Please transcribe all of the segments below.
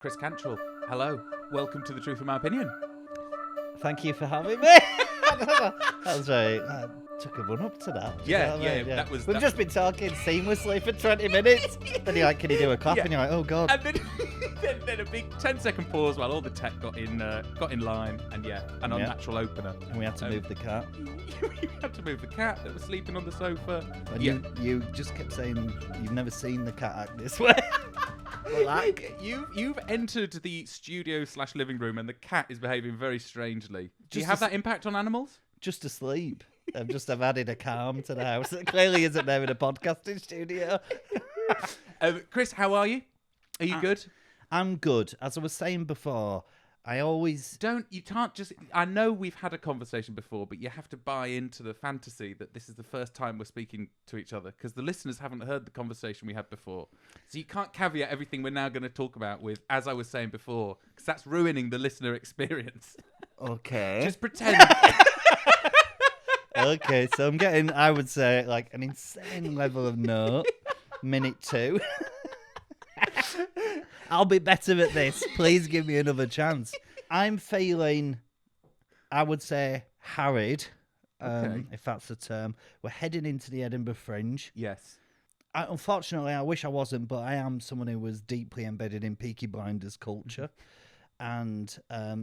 Chris Cantrill, hello. Welcome to The Truth of My Opinion. Thank you for having me. That was very... took a run up to that. Yeah, That was... We've just been talking seamlessly for 20 minutes. Then you're like, can you do a clap? Yeah. And you're like, oh, God. And then a big 10-second pause while all the tech got in line, and an unnatural opener. And we had to move the cat. You had to move the cat that was sleeping on the sofa. And you just kept saying you've never seen the cat act this way. You've entered the studio/living room and the cat is behaving very strangely. Do you Just have that impact on animals? Just asleep. I've added a calm to the house that clearly isn't there in a podcasting studio. Chris, how are you? Are you good? I'm good. As I was saying before, You can't just... I know we've had a conversation before, but you have to buy into the fantasy that this is the first time we're speaking to each other, because the listeners haven't heard the conversation we had before. So you can't caveat everything we're now going to talk about with, as I was saying before, because that's ruining the listener experience. Okay. Just pretend. Okay, so I'm getting, I would say, like an insane level of no. Minute 2. I'll be better at this. Please give me another chance. I'm feeling, I would say, harried, if that's the term. We're heading into the Edinburgh Fringe. Yes. Unfortunately, I wish I wasn't, but I am someone who was deeply embedded in Peaky Blinders culture. And I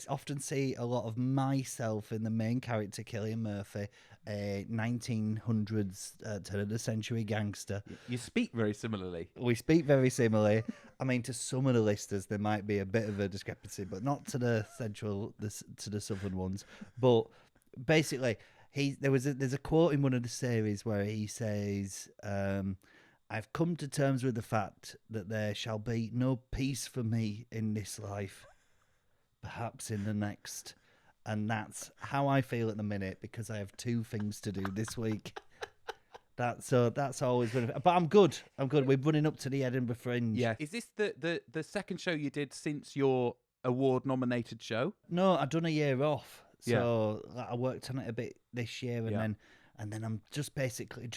often see a lot of myself in the main character, Cillian Murphy, a 1900s turn of the century gangster. You speak very similarly. We speak very similarly. I mean, to some of the listeners, there might be a bit of a discrepancy, but not to the southern ones. But basically, there's a quote in one of the series where he says, I've come to terms with the fact that there shall be no peace for me in this life, perhaps in the next. And that's how I feel at the minute, because I have 2 things to do this week. That's always been... But I'm good. We're running up to the Edinburgh Fringe. Yeah. Is this the second show you did since your award-nominated show? No, I've done a year off. So I worked on it a bit this year, and then I'm just basically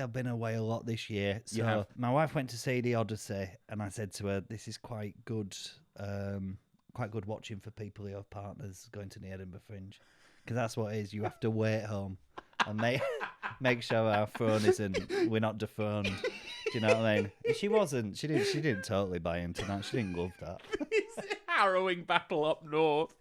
I've been away a lot this year. So my wife went to see The Odyssey, and I said to her, "This is quite good watching for people who have partners going to the Edinburgh Fringe, because that's what it is. You have to wait home and make sure our phone we're not dethroned. Do you know what I mean?" She wasn't. She didn't totally buy into that. She didn't love that. It's a harrowing battle up north.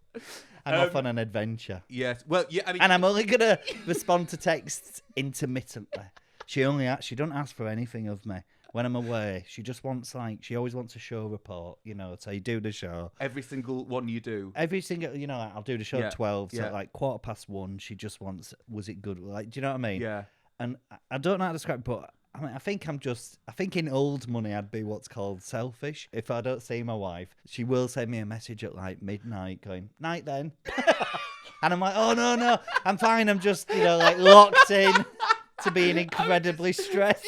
I'm off on an adventure. Yes. Well, yeah. I mean, and I'm only gonna respond to texts intermittently. She doesn't ask for anything of me when I'm away. She just wants she always wants a show report. So you do the show. Every single one you do. Every single, I'll do the show at 12. So at 1:15, she just wants, was it good? Like, do you know what I mean? Yeah. And I don't know how to describe it, but I mean, I think in old money, I'd be what's called selfish. If I don't see my wife, she will send me a message at like midnight going, "Night then." And I'm like, "Oh, no, I'm fine. I'm just, locked in to being incredibly stressed."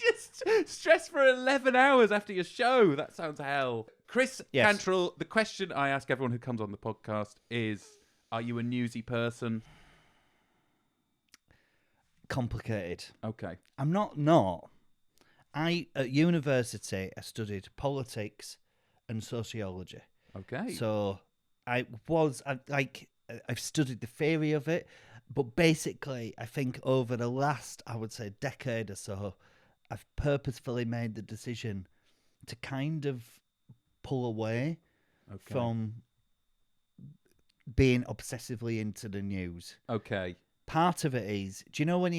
It's just stressed for 11 hours after your show. That sounds hell. Chris Cantrill, the question I ask everyone who comes on the podcast is, are you a newsy person? Complicated. Okay. I'm not. At university, I studied politics and sociology. Okay. So I've studied the theory of it, but basically, I think over the last, I would say, decade or so, I've purposefully made the decision to kind of pull away from being obsessively into the news. Okay. Part of it is, do you know when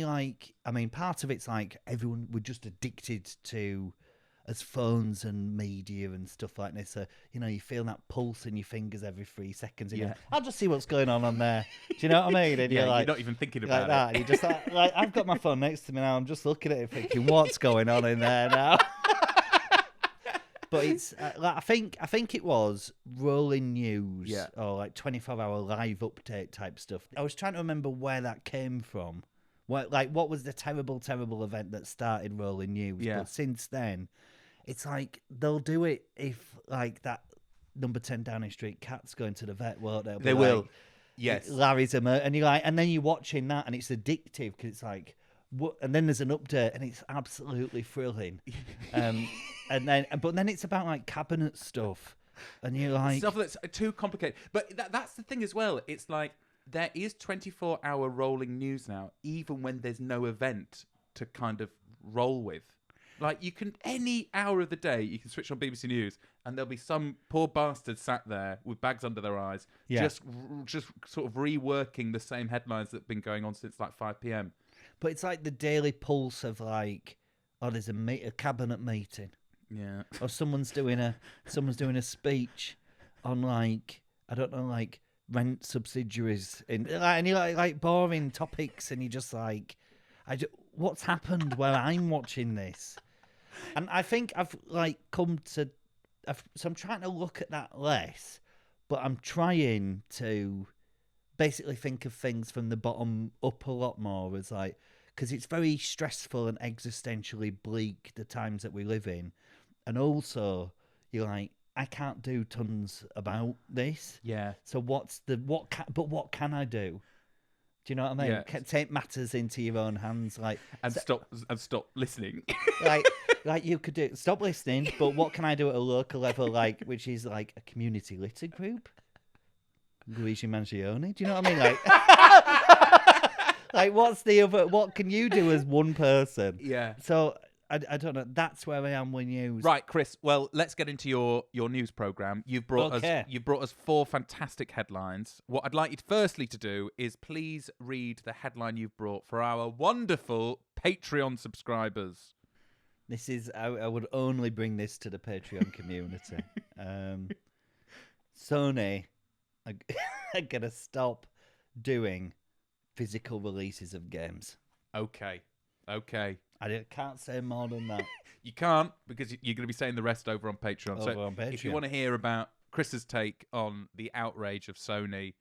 part of it's like everyone, we're just addicted to as phones and media and stuff like this. So, you feel that pulse in your fingers every 3 seconds. And I'll just see what's going on there. Do you know what I mean? And you're not even thinking about that. And you're just like, I've got my phone next to me now. I'm just looking at it thinking, what's going on in there now? But it's I think it was rolling news or like 24-hour live update type stuff. I was trying to remember where that came from. What was the terrible event that started rolling news? Yeah. But since then, it's like they'll do it if like that number 10 Downing Street cat's going to the vet, won't they? They will. Yes. Larry's and you're like, and then you're watching that, and it's addictive because it's like, And then there's an update, and it's absolutely thrilling. But then it's about like cabinet stuff, and you're like stuff that's too complicated. But that's the thing as well. It's like there is 24-hour rolling news now, even when there's no event to kind of roll with. Like, you can, any hour of the day, you can switch on BBC News, and there'll be some poor bastard sat there with bags under their eyes, just sort of reworking the same headlines that have been going on since like 5 p.m. But it's like the daily pulse of like, oh, there's a cabinet meeting, or someone's doing a speech on like, I don't know, like rent subsidiaries and you like boring topics, and you're just like, what's happened while I'm watching this? And I think I've like so I'm trying to look at that less, but I'm trying to basically think of things from the bottom up a lot more, as like, because it's very stressful and existentially bleak, the times that we live in. And also, you're like, I can't do tons about this. Yeah. So what can I do? Do you know what I mean? Yeah. Take matters into your own hands, like, and stop listening. like you could do, stop listening. But what can I do at a local level, like, which is like a community litter group? Luigi Mangione. Do you know what I mean? Like, like what's the other? What can you do as one person? Yeah. So I don't know. That's where I am with news. Right, Chris. Well, let's get into your news program. You've brought us 4 fantastic headlines. What I'd like you firstly to do is please read the headline you've brought for our wonderful Patreon subscribers. This is I would only bring this to the Patreon community. Sony are gonna stop doing physical releases of games. Okay. I can't say more than that. You can't, because you're going to be saying the rest over on Patreon. If you want to hear about Chris's take on the outrage of Sony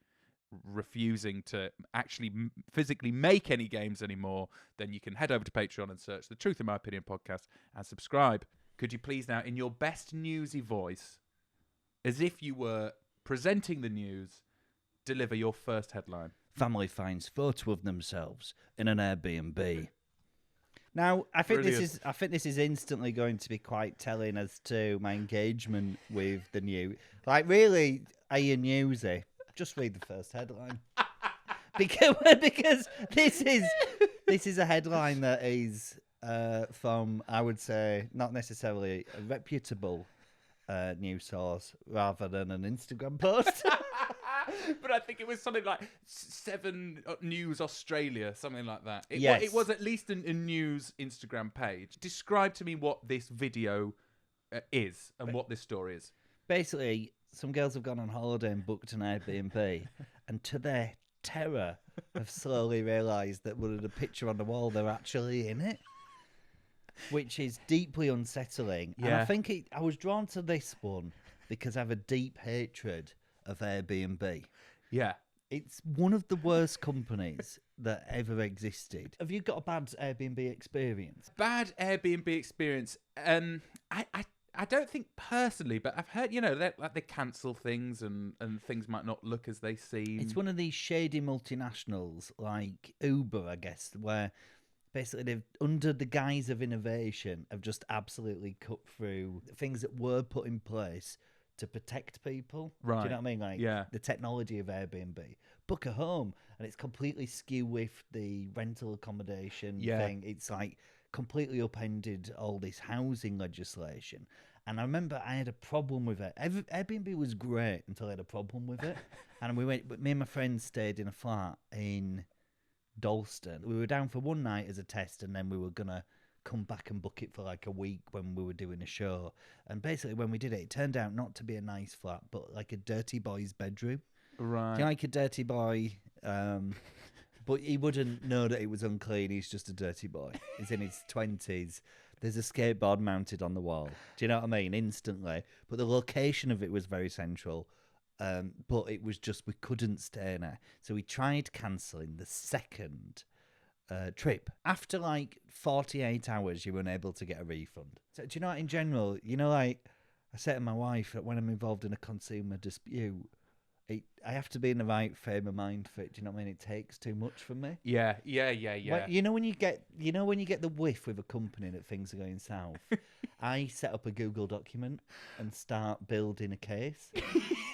refusing to actually physically make any games anymore, then you can head over to Patreon and search the Truth in My Opinion podcast and subscribe. Could you please now, in your best newsy voice, as if you were presenting the news, deliver your first headline? Family finds photo of themselves in an Airbnb. Now, I think this is instantly going to be quite telling as to my engagement with the news. Like, really, are you newsy? Just read the first headline, because this is a headline that is from, I would say, not necessarily a reputable news source, rather than an Instagram post. But I think it was something like 7 News Australia, something like that. It was at least a news Instagram page. Describe to me what this video is and what this story is. Basically, some girls have gone on holiday and booked an Airbnb, and to their terror, have slowly realised that with a picture on the wall, they're actually in it, which is deeply unsettling. Yeah. And I think I was drawn to this one because I have a deep hatred of Airbnb. Yeah. It's one of the worst companies that ever existed. Have you got a bad Airbnb experience? Bad Airbnb experience? I don't think personally, but I've heard, they cancel things and things might not look as they seem. It's one of these shady multinationals like Uber, I guess, where basically they've, under the guise of innovation, have just absolutely cut through things that were put in place to protect people. Right. Do you know what I mean? Like, the technology of Airbnb. Book a home, and it's completely skew with the rental accommodation thing. It's like completely upended all this housing legislation. And I remember I had a problem with it. Airbnb was great until I had a problem with it. And me and my friends stayed in a flat in Dalston. We were down for one night as a test, and then we were going to come back and book it for like a week when we were doing a show. And basically when we did it, it turned out not to be a nice flat, but like a dirty boy's bedroom. Right. Do you like a dirty boy? But he wouldn't know that it was unclean. He's just a dirty boy. He's in his 20s. There's a skateboard mounted on the wall. Do you know what I mean? Instantly. But the location of it was very central. But it was just, we couldn't stay there. So we tried cancelling the second trip. After like 48 hours, you were unable to get a refund. So do you know what, in general, like I say to my wife that when I'm involved in a consumer dispute, I have to be in the right frame of mind for it. Do you know what I mean? It takes too much from me. Yeah. You know when you get the whiff with a company that things are going south. I set up a Google document and start building a case. Do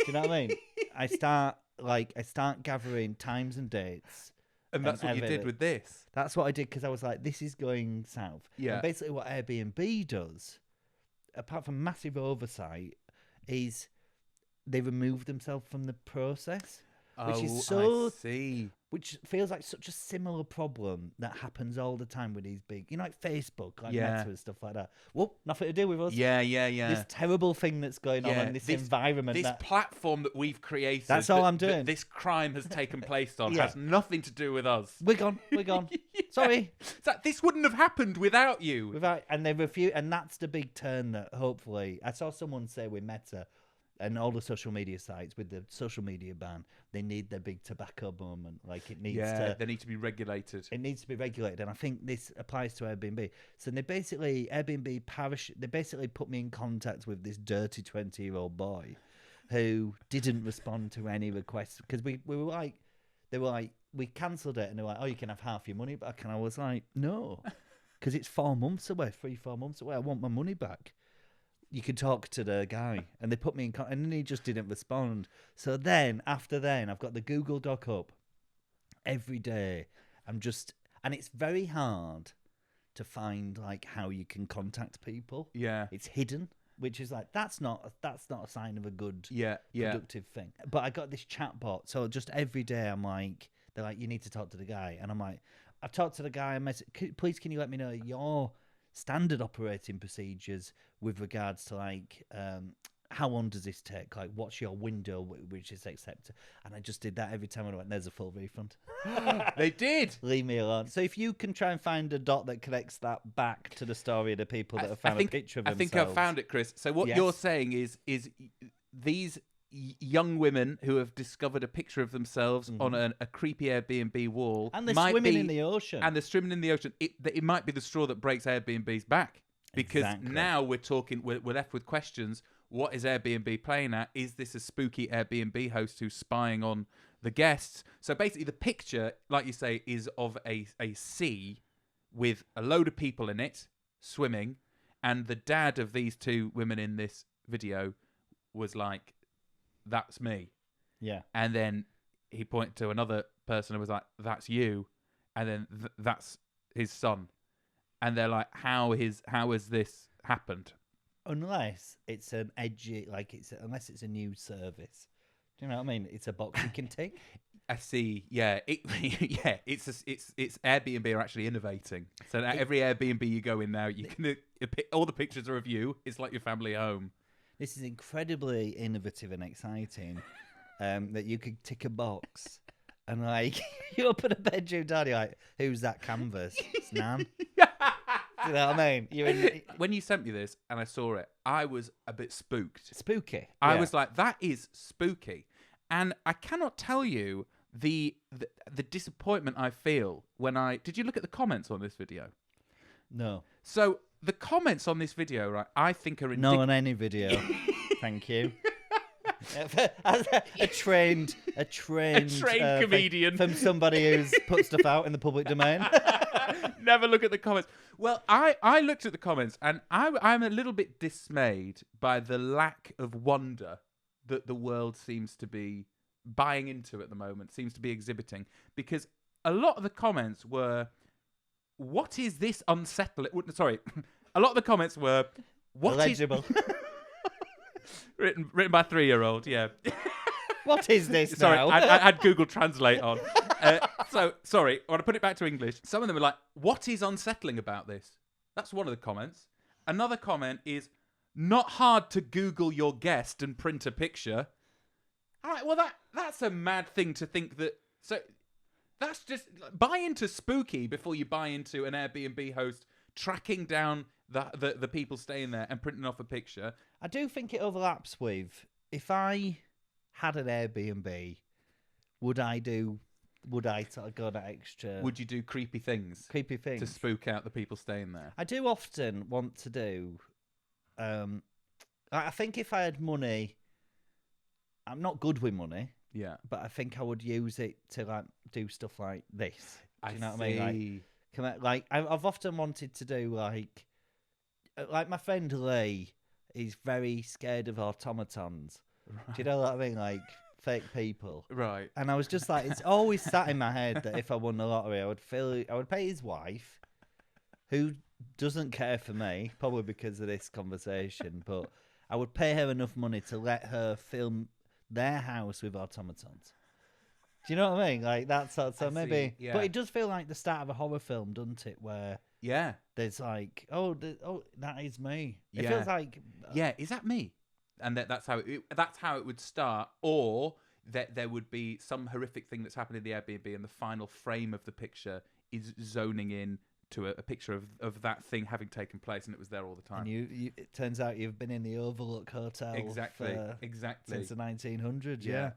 you know what I mean? I start gathering times and dates. And that's what you did with this. That's what I did because I was like, this is going south. Yeah. And basically, what Airbnb does, apart from massive oversight, is they remove themselves from the process, which is I see. Which feels like such a similar problem that happens all the time with these big, like Facebook, like Meta and stuff like that. Whoop, nothing to do with us. Yeah. This terrible thing that's going on in this environment. This platform that we've created. That's all I'm doing. This crime has taken place on has nothing to do with us. We're gone. Sorry. So this wouldn't have happened without you. And they refuse, and that's the big turn that hopefully, I saw someone say with Meta, and all the social media sites with the social media ban, they need their big tobacco moment. Like it needs they need to be regulated. It needs to be regulated, and I think this applies to Airbnb. So they basically put me in contact with this dirty 20-year-old boy who didn't respond to any requests because we were like, we cancelled it, and they were like, oh, you can have half your money back, and I was like, no, because it's 4 months away, 3-4 months away. I want my money back. You can talk to the guy, and they put me in contact, and he just didn't respond. So after then, I've got the Google Doc up every day. And it's very hard to find like how you can contact people. Yeah, it's hidden, which is like that's not a sign of a good productive thing. But I got this chat bot, so just every day I'm like, they're like, you need to talk to the guy, and I'm like, I talked to the guy and please can you let me know your standard operating procedures with regards to like how long does this take, like what's your window which is accepted, and I just did that every time. I went, there's a full refund. They did. Leave me alone. So if you can try and find a dot that connects that back to the story of the people that have found a picture of themselves. I think I've found it, Chris. So what you're saying is these young women who have discovered a picture of themselves on a creepy Airbnb wall, and they're swimming in the ocean. It might be the straw that breaks Airbnb's back, because now we're left with questions. What is Airbnb playing at? Is this a spooky Airbnb host who's spying on the guests? So basically, the picture, like you say, is of a sea with a load of people in it swimming, and the dad of these two women in this video was like, that's me. Yeah. And then he pointed to another person and was like, that's you. And then that's his son. And they're like, how has this happened? Unless it's an edgy, unless it's a new service. Do you know what I mean? It's a box you can tick. I see. Yeah. It's Airbnb are actually innovating. So now every Airbnb you go in now, you can all the pictures are of you. It's like your family home. This is incredibly innovative and exciting. That you could tick a box and like you open a bedroom door, you're like, who's that canvas? It's Nan. Do you know what I mean? When you sent me this and I saw it, I was a bit spooked. Spooky. I was like, that is spooky. And I cannot tell you the disappointment I feel when did you look at the comments on this video? No. So the comments on this video, right, I think are not on any video. Thank you. a trained comedian from somebody who's put stuff out in the public domain. Never look at the comments. Well, I looked at the comments, and I'm a little bit dismayed by the lack of wonder that the world seems to be buying into at the moment, seems to be exhibiting, because a lot of the comments were, what is this unsettling? Sorry, a lot of the comments were, what illegible. Written by a 3-year-old, yeah. What is this Sorry, now? I had Google Translate on. So, sorry, I want to put it back to English. Some of them were like, what is unsettling about this? That's one of the comments. Another comment is, not hard to Google your guest and print a picture. All right, well, that's a mad thing to think that... So, that's just... Buy into spooky before you buy into an Airbnb host tracking down the people staying there and printing off a picture. I do think it overlaps with, if I had an Airbnb, would I sort of go that extra... Would you do creepy things? Creepy things. To spook out the people staying there? I do often want to do... I think if I had money... I'm not good with money, Yeah. But I think I would use it to like do stuff like this. Do you know what I mean? I've often wanted to do like my friend Lee. He's very scared of automatons. Right. Do you know what I mean? Like fake people. Right. And I was just like, it's always sat in my head that if I won the lottery, I would pay his wife, who doesn't care for me, probably because of this conversation, but I would pay her enough money to let her film their house with automatons. Do you know what I mean? Like that's so maybe, yeah. But it does feel like the start of a horror film, doesn't it? Where there's like, that is me. It feels like, is that me? And that's how it would start, or that there would be some horrific thing that's happened in the Airbnb, and the final frame of the picture is zoning in to a picture of that thing having taken place, and it was there all the time. And it turns out you've been in the Overlook Hotel exactly since the 1900s. Yeah.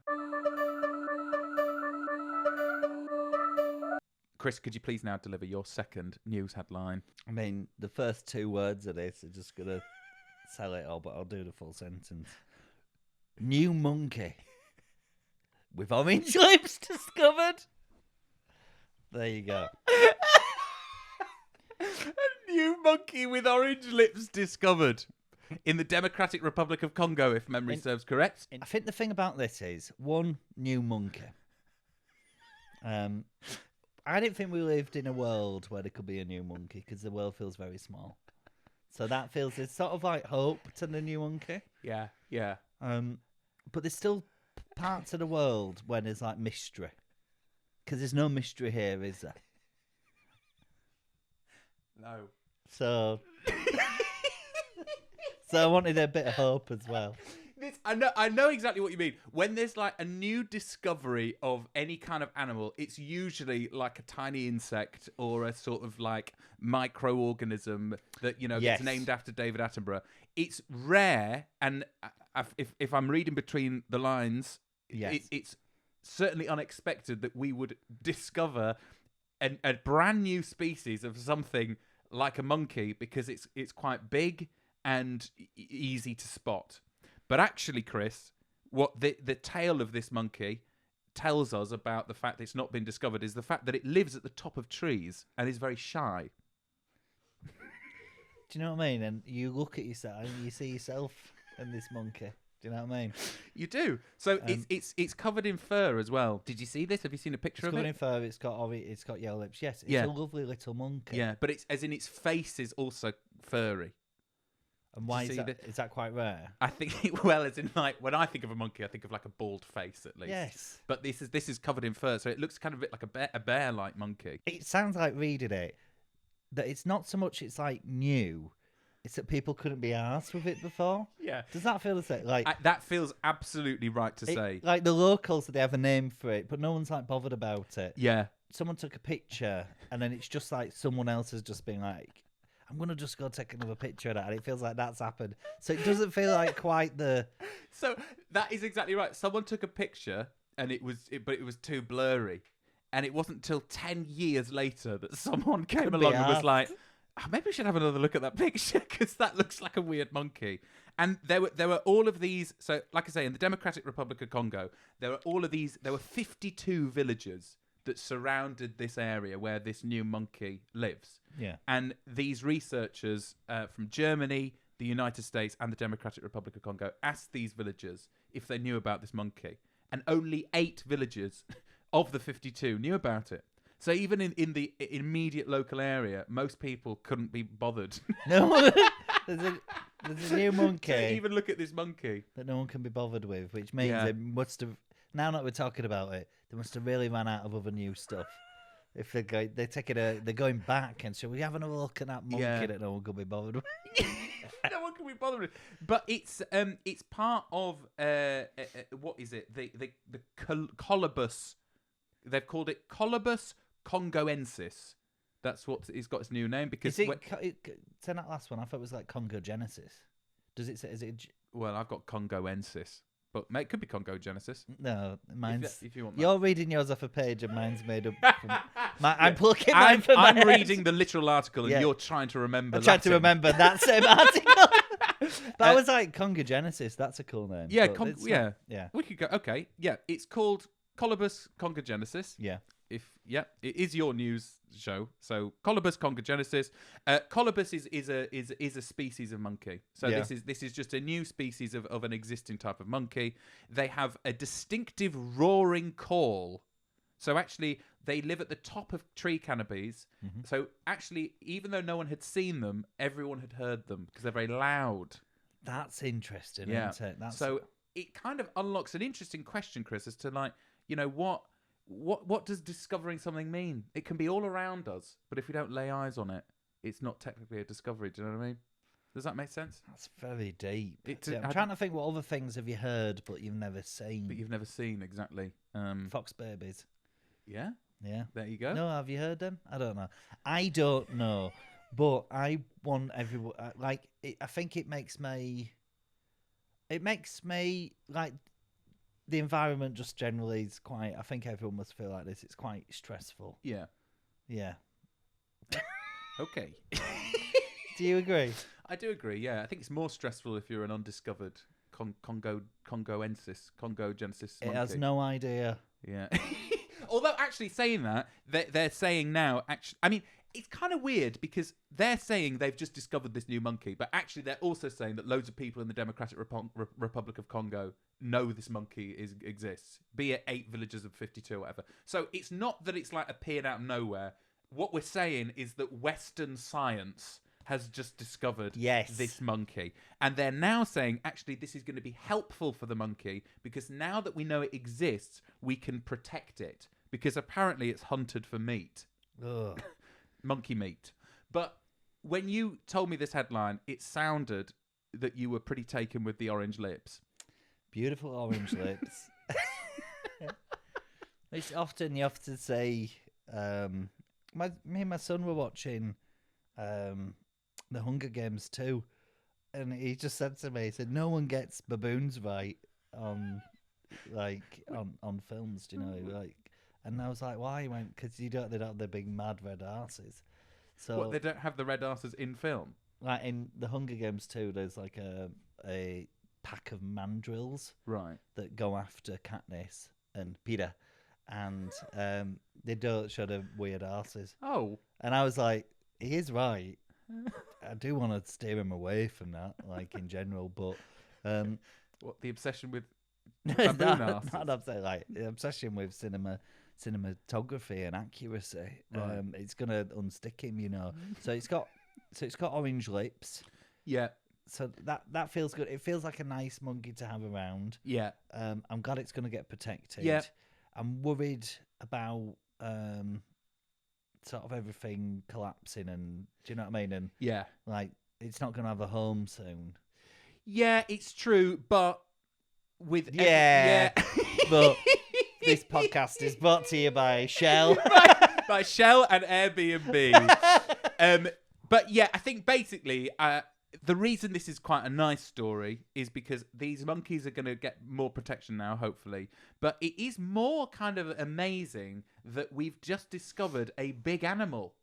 Chris, could you please now deliver your second news headline? I mean, the first two words of this are just gonna sell it all, but I'll do the full sentence. New monkey with orange lips discovered. There you go. A new monkey with orange lips discovered in the Democratic Republic of Congo, if memory serves correct. I think the thing about this is, one, new monkey. I didn't think we lived in a world where there could be a new monkey because the world feels very small. So that feels, it's sort of like hope to the new monkey. Yeah. But there's still parts of the world where there's like mystery. Because there's no mystery here, is there? No. So I wanted a bit of hope as well. I know exactly what you mean. When there's like a new discovery of any kind of animal, it's usually like a tiny insect or a sort of like microorganism that, gets named after David Attenborough. It's rare, and if I'm reading between the lines, it's certainly unexpected that we would discover a brand new species of something like a monkey, because it's quite big and easy to spot. But actually, Chris, what the tale of this monkey tells us about the fact that it's not been discovered is the fact that it lives at the top of trees and is very shy. Do you know what I mean? And you look at yourself and you see yourself in this monkey. Do you know what I mean? You do. So it's covered in fur as well. Did you see this? Have you seen a picture of it? It's covered in fur. It's got yellow lips. Yes, it's a lovely little monkey. Yeah, but its face is also furry. And why is that? Is that quite rare? I think, well, as in like when I think of a monkey, I think of like a bald face at least. Yes. But this is covered in fur, so it looks kind of a bit like a bear-like monkey. It sounds like reading it that it's not so much it's like new, it's that people couldn't be arsed with it before. Yeah. Does that feel the same? Like that feels absolutely right to say. Like the locals, they have a name for it, but no one's like bothered about it. Yeah. Someone took a picture, and then it's just like someone else has just been like, I'm going to just go take another picture of that. And it feels like that's happened. So it doesn't feel like quite the... So that is exactly right. Someone took a picture and it was too blurry. And it wasn't until 10 years later that someone came along and was like, maybe we should have another look at that picture because that looks like a weird monkey. And there were all of these. So like I say, in the Democratic Republic of Congo, there were 52 villages that surrounded this area where this new monkey lives. Yeah. And these researchers from Germany, the United States, and the Democratic Republic of Congo asked these villagers if they knew about this monkey. And only 8 villagers of the 52 knew about it. So even in the immediate local area, most people couldn't be bothered. No, there's a new monkey. To even look at this monkey. That no one can be bothered with, which means it must have... Now that we're talking about it, they must have really ran out of other new stuff. If they're going back and so we have another look at that monkey that no one could be bothered with. No one can be bothered with. But it's part of what is it? The Colobus. They've called it Colobus congoensis. That's what it's got its new name because. Say that last one. I thought it was like Congogenesis. Does it say? Is it? Well, I've got congoensis. But it could be Congogenesis. No, mine's. If you want you're reading yours off a page, and mine's made up. I'm plucking mine from my I'm head. reading the literal article, and you're trying to remember. I'm trying to remember that same article. But I was like, Congogenesis, that's a cool name. Yeah, but it's yeah. not- yeah. We could go. Okay, yeah. It's called Colobus congogenesis. Yeah. It is your news show. So Colobus congogenesis. Colobus is a species of monkey. So Yeah. this is just a new species of an existing type of monkey. They have a distinctive roaring call. So actually, they live at the top of tree canopies. Mm-hmm. So actually, even though no one had seen them, everyone had heard them because they're very loud. That's interesting, Yeah. isn't it? That's So it kind of unlocks an interesting question, Chris, as to like, what does discovering something mean? It can be all around us, but if we don't lay eyes on it, it's not technically a discovery. Do you know what I mean? Does that make sense? That's very deep. It- I'm I- trying to think what other things have you heard but you've never seen. But you've never seen exactly. Fox babies. Yeah, Yeah. there you go. No, have you heard them? I don't know. I don't know, but I want everyone. I think it makes me. It makes me like the environment just generally is quite. I think everyone must feel like this. It's quite stressful. Yeah. Yeah. Okay. Do you agree? I do agree. Yeah, I think it's more stressful if you're an undiscovered congogenesis It monkey. has no idea. Yeah. Although actually saying that, they're saying now, actually, I mean, it's kind of weird because they're saying they've just discovered this new monkey, but actually they're also saying that loads of people in the Democratic Republic of Congo know this monkey exists, be it 8 villages of 52 or whatever. So it's not that it's like appeared out of nowhere. What we're saying is that Western science has just discovered this monkey. And they're now saying, actually, this is going to be helpful for the monkey because now that we know it exists, we can protect it because apparently it's hunted for meat. Ugh. Monkey meat. But when you told me this headline, it sounded that you were pretty taken with the orange lips. Beautiful orange lips. It's often you have to say, me and my son were watching the Hunger Games too, and he just said to me, he said, "No one gets baboons right on films, do you know?" And I was like, "Why?" He went, "Because they don't have the big mad red arses." So What, they don't have the red asses in film? like in the Hunger Games too, there's like a pack of mandrills Right. that go after Katniss and Peter, and they don't show the weird arses. Oh. And I was like, he is right. I do want to steer him away from that, like in general, but What, the obsession with not baboon arses? upset, like the obsession with cinematography and accuracy. Right. It's gonna unstick him, you know. So it's got orange lips. Yeah. So that feels good. It feels like a nice monkey to have around. Yeah. I'm glad it's gonna get protected. Yeah. I'm worried about sort of everything collapsing, and do you know what I mean? And Yeah. like it's not gonna have a home soon. Yeah, it's true, but with Yeah. But this podcast is brought to you by Shell. by Shell and Airbnb. But yeah, I think basically the reason this is quite a nice story is because these monkeys are going to get more protection now, hopefully. But it is more kind of amazing that we've just discovered a big animal.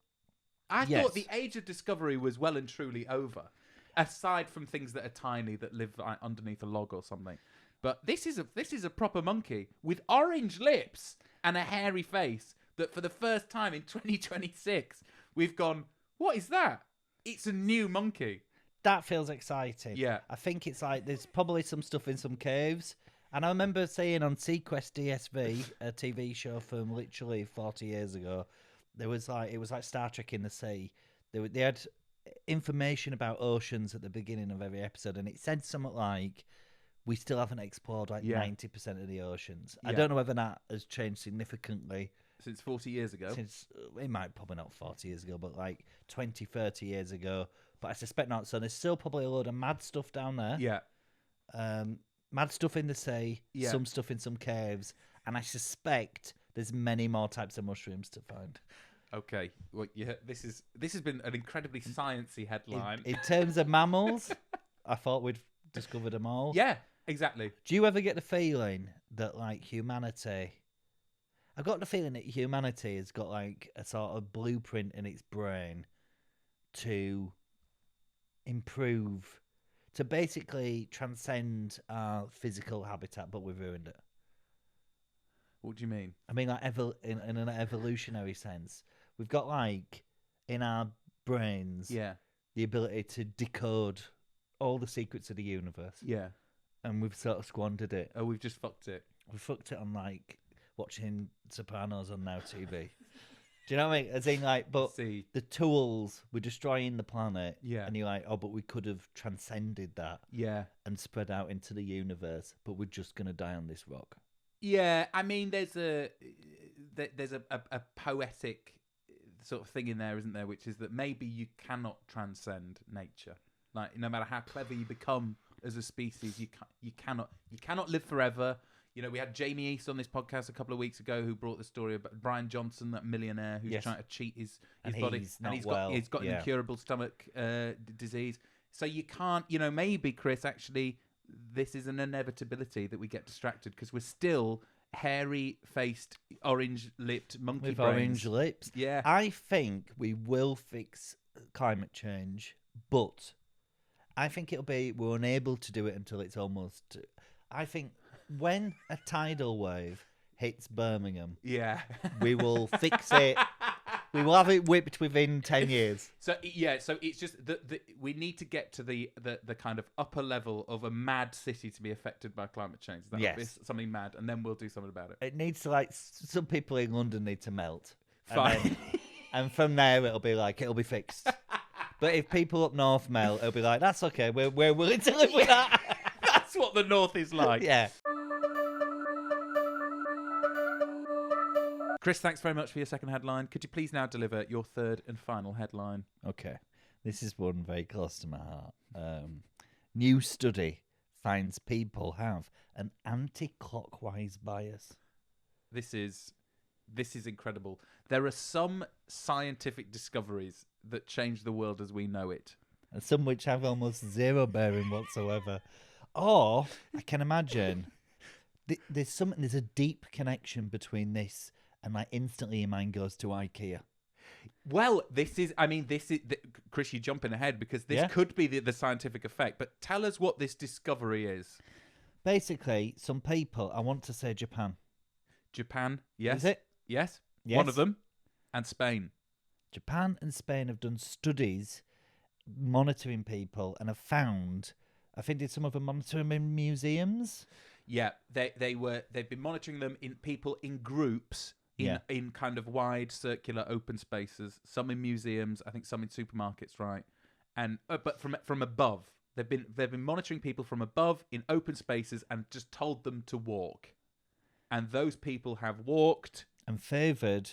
I Yes. thought the age of discovery was well and truly over, aside from things that are tiny that live underneath a log or something. But this is a proper monkey with orange lips and a hairy face that for the first time in 2026 we've gone, what is that? It's a new monkey. That feels exciting. Yeah. I think it's like there's probably some stuff in some caves. And I remember seeing on Sequest DSV, a TV show from literally 40 years ago, it was like Star Trek in the sea. They had information about oceans at the beginning of every episode, and it said something like, we still haven't explored like 90% of the oceans. I don't know whether that has changed significantly. Since 40 years ago. Since it might probably not 40 years ago, but like 20, 30 years ago. But I suspect not. So there's still probably a load of mad stuff down there. Yeah. Mad stuff in the sea, some stuff in some caves, and I suspect there's many more types of mushrooms to find. Okay. Well, yeah, this has been an incredibly sciencey headline. In terms of mammals, I thought we'd discovered them all. Yeah, exactly. Do you ever get the feeling that like humanity... I've got the feeling that humanity has got like a sort of blueprint in its brain to improve to basically transcend our physical habitat, but we've ruined it. What do you mean? I mean, like in an evolutionary sense, we've got like in our brains Yeah. the ability to decode all the secrets of the universe, Yeah. and we've sort of squandered it. Oh, we've just fucked it. We fucked it on like watching Sopranos on Now TV. Do you know what I mean? As in, like, but See. the tools, we're destroying the planet. Yeah. And you're like, oh, but we could have transcended that Yeah. and spread out into the universe, but we're just going to die on this rock. Yeah, I mean, there's a poetic sort of thing in there, isn't there? Which is that maybe you cannot transcend nature. Like, no matter how clever you become as a species, you cannot live forever. You know, we had Jamie East on this podcast a couple of weeks ago who brought the story about Brian Johnson, that millionaire who's trying to cheat his body, and he's got an incurable stomach disease. So you can't, you know, maybe, Chris, actually, this is an inevitability that we get distracted because we're still hairy-faced, orange-lipped monkey with brains. orange lips. Yeah. I think we will fix climate change, but I think we're unable to do it until it's almost. I think when a tidal wave hits Birmingham, Yeah. we will fix it. We will have it whipped within 10 years. So it's just that we need to get to the kind of upper level of a mad city to be affected by climate change. That would be something mad, and then we'll do something about it. It needs to, like, some people in London need to melt. Fine. And from there, it'll be fixed. But if people up north melt, it'll be like, that's okay. We're willing to live with that. That's what the north is like. Yeah. Chris, thanks very much for your second headline. Could you please now deliver your third and final headline? Okay. This is one very close to my heart. New study finds people have an anti-clockwise bias. This is incredible. There are some scientific discoveries that change the world as we know it. And some which have almost zero bearing whatsoever. Or, I can imagine, there's a deep connection between this and, like, instantly your mind goes to IKEA. Well, Chris, you're jumping ahead because this could be the scientific effect. But tell us what this discovery is. Basically, some people, I want to say Japan. Japan, yes. Is it? Yes. Yes. One of them. And Spain. Japan and Spain have done studies monitoring people and have found, I think did some of them monitor them in museums? Yeah, they've been monitoring them in people in groups in kind of wide circular open spaces, some in museums, I think some in supermarkets, right? And but from above. They've been monitoring people from above in open spaces and just told them to walk. And those people have walked and favoured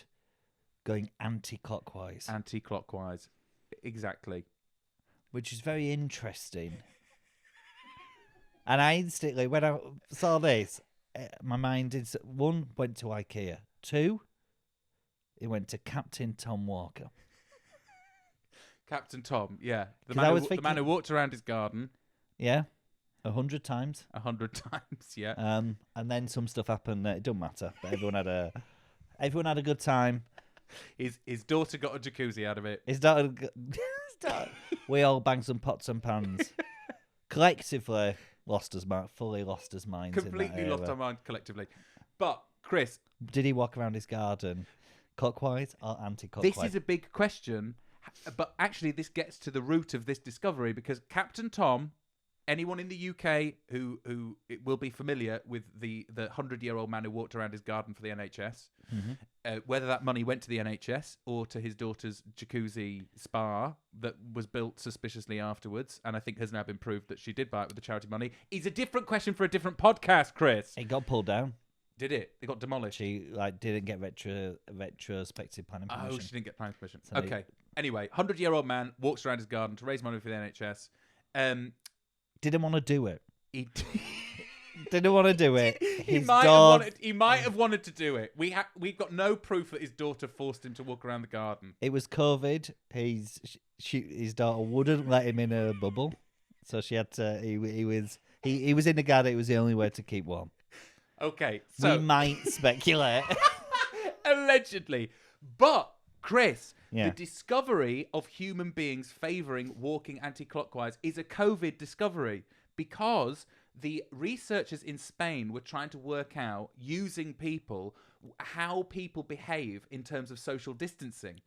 going anti-clockwise. Anti-clockwise. Exactly. Which is very interesting. And I instantly, when I saw this, my mind is, one, went to IKEA. Two, it went to Captain Tom Walker. Captain Tom, yeah. The 'Cause man who walked around his garden. Yeah, 100 times. 100 times, yeah. And then some stuff happened that it don't matter. But everyone had a good time. His daughter got a jacuzzi out of it. His daughter, we all banged some pots and pans. Collectively, fully lost his mind. Completely lost our mind collectively. But, Chris... Did he walk around his garden clockwise or anti-clockwise? This is a big question, but actually this gets to the root of this discovery because Captain Tom, anyone in the UK who it will be familiar with the 100-year-old man who walked around his garden for the NHS, whether that money went to the NHS or to his daughter's jacuzzi spa that was built suspiciously afterwards, and I think has now been proved that she did buy it with the charity money, is a different question for a different podcast, Chris. It got pulled down. Did it? It got demolished. She didn't get retrospective planning permission. Oh, she didn't get planning permission. So okay. Anyway, 100-year-old man walks around his garden to raise money for the NHS. Didn't want to do it. He didn't want to do it. He might have wanted to do it. We've got no proof that his daughter forced him to walk around the garden. It was COVID. His daughter wouldn't let him in a bubble, so she had to. He was in the garden. It was the only way to keep warm. Okay, so we might speculate. Allegedly. But, Chris, The discovery of human beings favouring walking anti-clockwise is a COVID discovery because the researchers in Spain were trying to work out, using people, how people behave in terms of social distancing.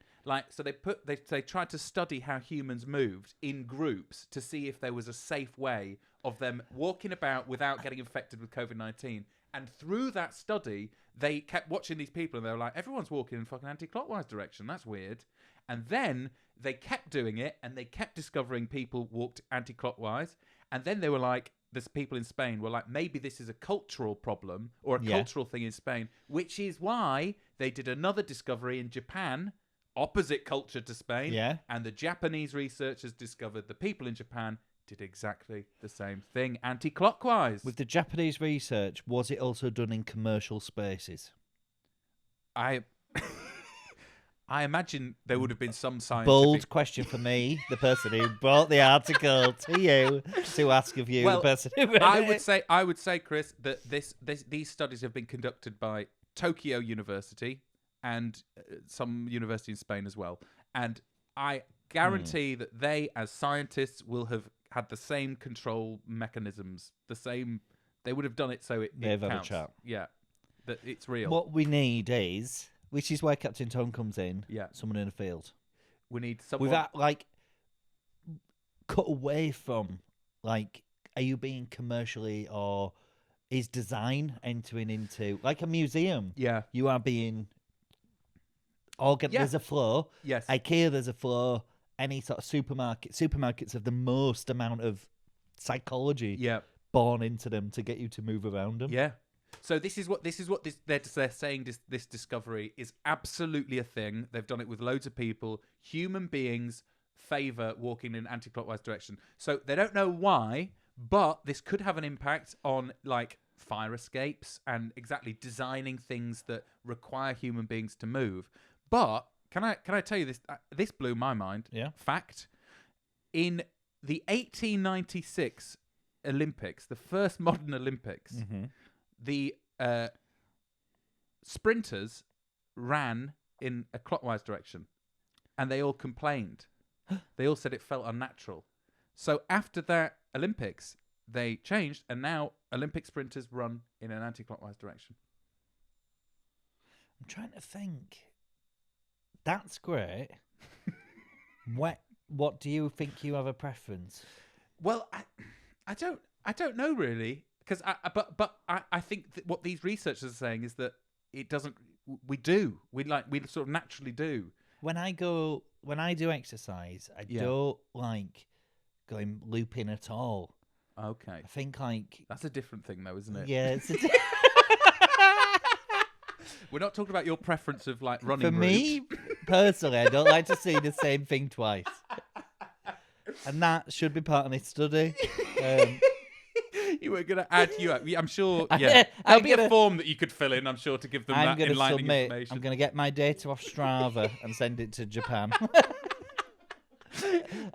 So they tried to study how humans moved in groups to see if there was a safe way of them walking about without getting infected with COVID-19. And through that study, they kept watching these people and they were like, everyone's walking in fucking anti-clockwise direction. That's weird. And then they kept doing it and they kept discovering people walked anti-clockwise. And then they were like, there's people in Spain were like, maybe this is a cultural problem or a cultural thing in Spain, which is why they did another discovery in Japan, opposite culture to Spain. Yeah. And the Japanese researchers discovered the people in Japan did exactly the same thing, anti-clockwise. With the Japanese research, was it also done in commercial spaces? I imagine there would have been some scientific... Bold question for me, the person who brought the article to you, to ask of you, the person who read it. I would say, Chris, that these studies have been conducted by Tokyo University and some university in Spain as well. And I guarantee that they, as scientists, will have had the same control mechanisms, they would have done it so it They've had a counts. chat. Yeah, that it's real. What we need is, which is where Captain Tom comes in, someone in a field. We need someone... We've cut away from, are you being commercially, or is design entering into, like a museum? Yeah. You are being... There's a flow. Yes. IKEA, there's a flow. Any sort of supermarkets have the most amount of psychology born into them to get you to move around them. Yeah. So they're saying this discovery is absolutely a thing. They've done it with loads of people. Human beings favour walking in an anti-clockwise direction. So they don't know why, but this could have an impact on fire escapes and exactly designing things that require human beings to move. But can I tell you this? This blew my mind. Yeah. Fact: in the 1896 Olympics, the first modern Olympics, the sprinters ran in a clockwise direction, and they all complained. They all said it felt unnatural. So after that Olympics, they changed, and now Olympic sprinters run in an anti-clockwise direction. I'm trying to think. That's great. What do you think? You have a preference? Well, I don't know really, because I think that what these researchers are saying is that it doesn't. We sort of naturally do. When I do exercise, I don't like going looping at all. Okay. I think that's a different thing though, isn't it? Yeah, it's We're not talking about your preference of running. For me, personally, I don't like to see the same thing twice. And that should be part of this study. You were going to add I'm sure, there'll be a form that you could fill in, I'm sure, to give them that enlightening information. I'm going to get my data off Strava and send it to Japan.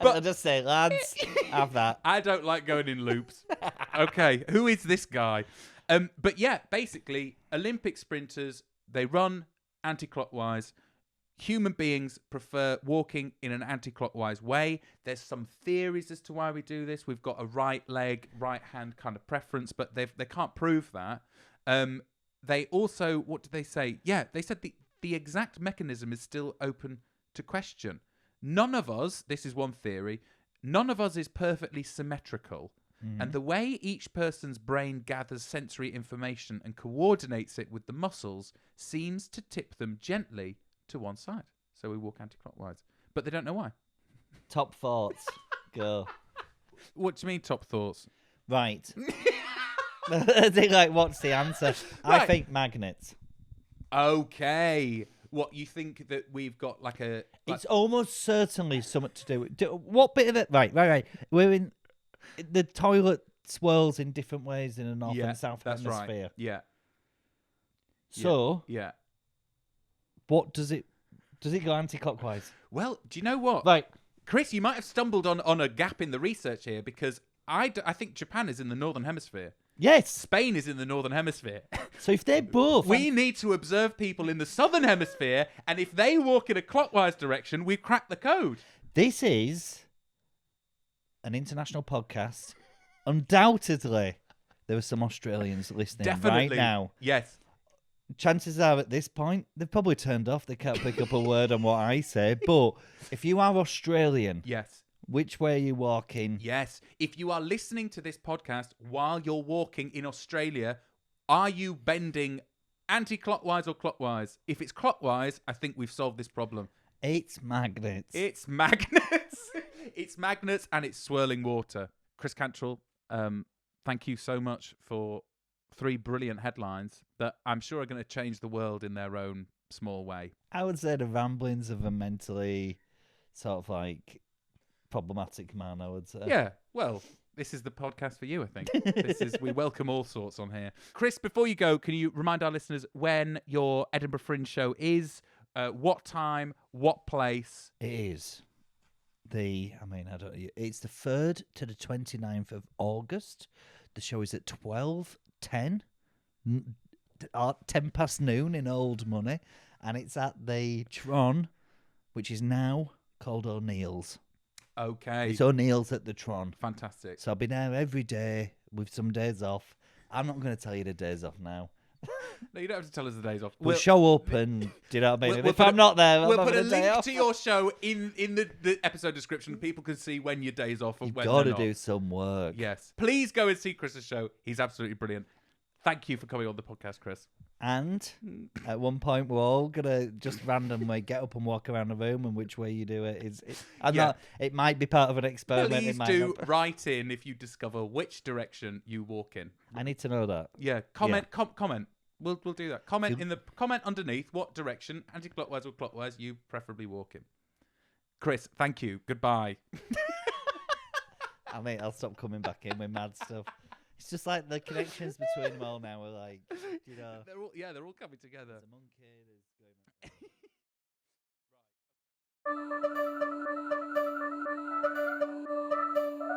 But I'll just say, lads, have that. I don't like going in loops. Okay, who is this guy? But yeah, basically, Olympic sprinters, they run anti-clockwise. Human beings prefer walking in an anti-clockwise way. There's some theories as to why we do this. We've got a right leg, right hand kind of preference, but they can't prove that. They also, what did they say? Yeah, they said the exact mechanism is still open to question. None of us, this is one theory, none of us is perfectly symmetrical. And the way each person's brain gathers sensory information and coordinates it with the muscles seems to tip them gently to one side. So we walk anti-clockwise. But they don't know why. Top thoughts. Go. What do you mean, top thoughts? Right. What's the answer? Right. I think magnets. Okay. What, you think that we've got It's almost certainly something to do with... What bit of it... Right. We're in... The toilet swirls in different ways in the north and south hemisphere. Right. Yeah. So... Yeah. What does it go anti-clockwise? Well, do you know what? Right. Chris, you might have stumbled on a gap in the research here, because I think Japan is in the northern hemisphere. Yes. Spain is in the northern hemisphere. So if they're both... We need to observe people in the southern hemisphere, and if they walk in a clockwise direction, we've cracked the code. This is an international podcast. Undoubtedly, there are some Australians listening right now. Yes. Chances are at this point, they've probably turned off. They can't pick up a word on what I say. But if you are Australian... Yes. Which way are you walking? Yes. If you are listening to this podcast while you're walking in Australia, are you bending anti-clockwise or clockwise? If it's clockwise, I think we've solved this problem. It's magnets. It's magnets. It's magnets and it's swirling water. Chris Cantrill, thank you so much for 3 brilliant headlines that I'm sure are going to change the world in their own small way. I would say the ramblings of a mentally sort of like... problematic man, I would say. Yeah, well, this is the podcast for you, I think. We welcome all sorts on here. Chris, before you go, can you remind our listeners when your Edinburgh Fringe show is, what time, what place? It is it's the 3rd to the 29th of August. The show is at 12:10, 10 past noon in old money, and it's at the Tron, which is now called O'Neill's. Okay. It's O'Neill's at the Tron. Fantastic. So I'll be there every day with some days off. I'm not going to tell you the days off now. No, you don't have to tell us the days off. We'll show up and, do you know what I mean? We'll if I'm not there, we'll I'm put a having a day link off. to your show in the episode description. People can see when your days off and You've when got they're to not. do some work. Yes. Please go and see Chris's show. He's absolutely brilliant. Thank you for coming on the podcast, Chris. And at one point, we're all going to just randomly get up and walk around the room, and which way you do it is... It might be part of an experiment. Please do write in if you discover which direction you walk in. I need to know that. Yeah, comment. We'll do that. Comment underneath what direction, anti-clockwise or clockwise, you preferably walk in. Chris, thank you. Goodbye. I mean, I'll stop coming back in with mad stuff. It's just like the connections between them all now are like, you know. They're all coming together. There's a monkey, there's going on.